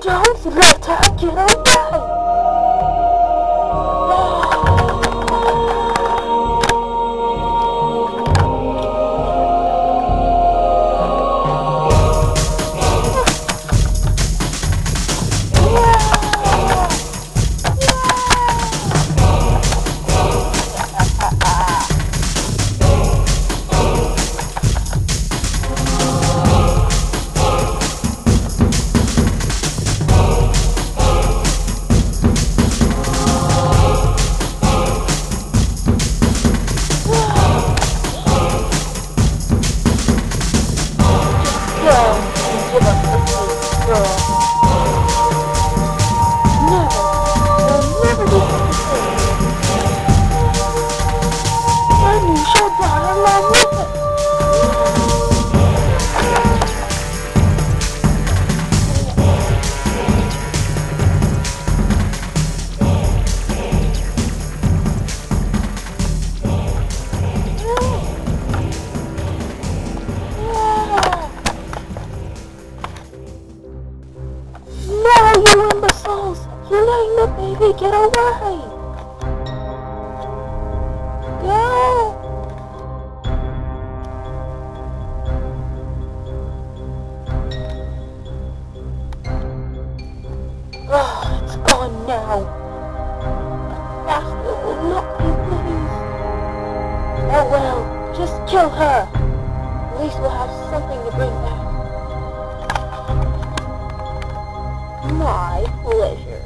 Don't let her get away! You imbeciles! You're letting the baby get away! Go! Oh, it's gone now. Master will not be pleased. Oh well, just kill her. At least we'll have something to bring back. My pleasure.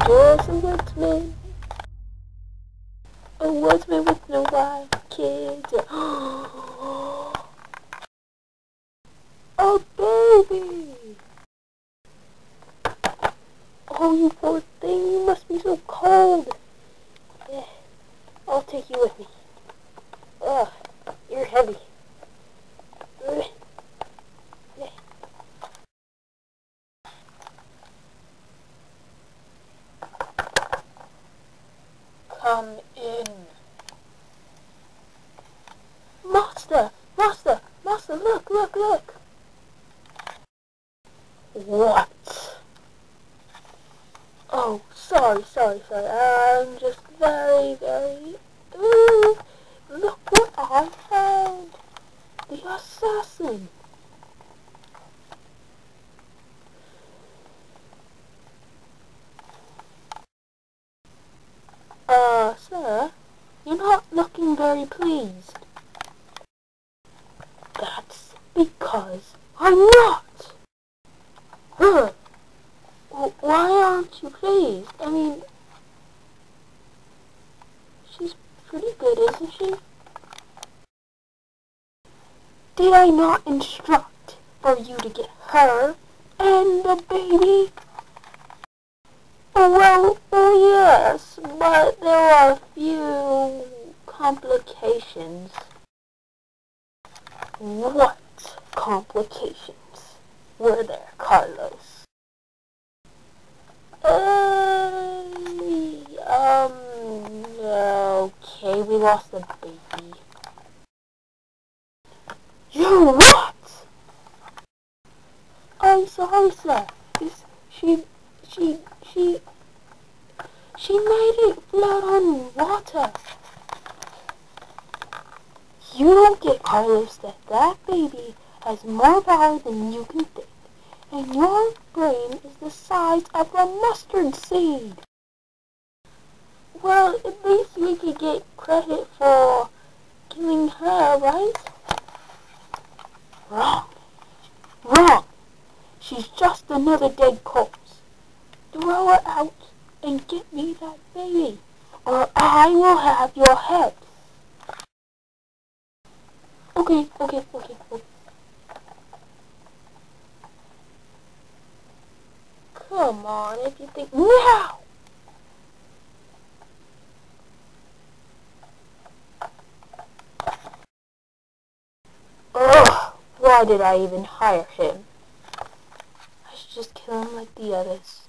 Just a woodsman. A woodsman with no wife, kids. A baby! Oh, you poor thing, you must be so cold. Yeah, I'll take you with me. Ugh, you're heavy. Come in. Master! Master! Master, look, look, look! What? Oh, sorry. I'm just very... Ooh, look what I found! The assassin! Sir, you're not looking very pleased. That's because I'm not! Huh. Well, why aren't you pleased? I mean, she's pretty good, isn't she? Did I not instruct for you to get her and the baby? Well, yes, but there are a few complications. What complications were there, Carlos? Okay, we lost the baby. You what? I'm sorry, sir. She made it float on water. You don't get, Carlos, that baby has more power than you can think. And your brain is the size of a mustard seed. Well, at least we could get credit for killing her, right? Wrong. Wrong. She's just another dead corpse. Throw her out and get me that baby, or I will have your head. Okay. Come on, if you think... Now! Ugh. why did I even hire him? I should just kill him like the others.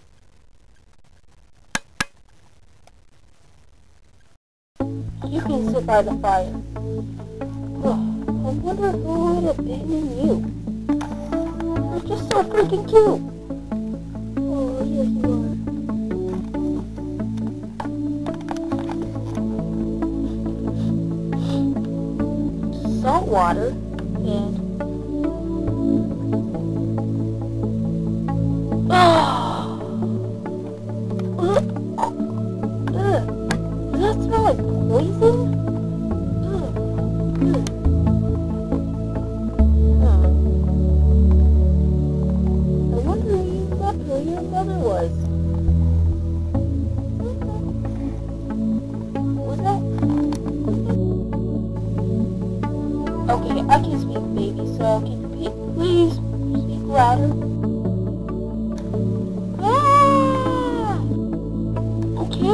You can sit by the fire. Oh, I wonder who would abandon you. You're just so freaking cute. Oh, yes you are. Salt water and does that smell like poison? I wonder who your mother was. Was that? Okay, I can speak, baby, so can you please speak louder? Ah! Okay.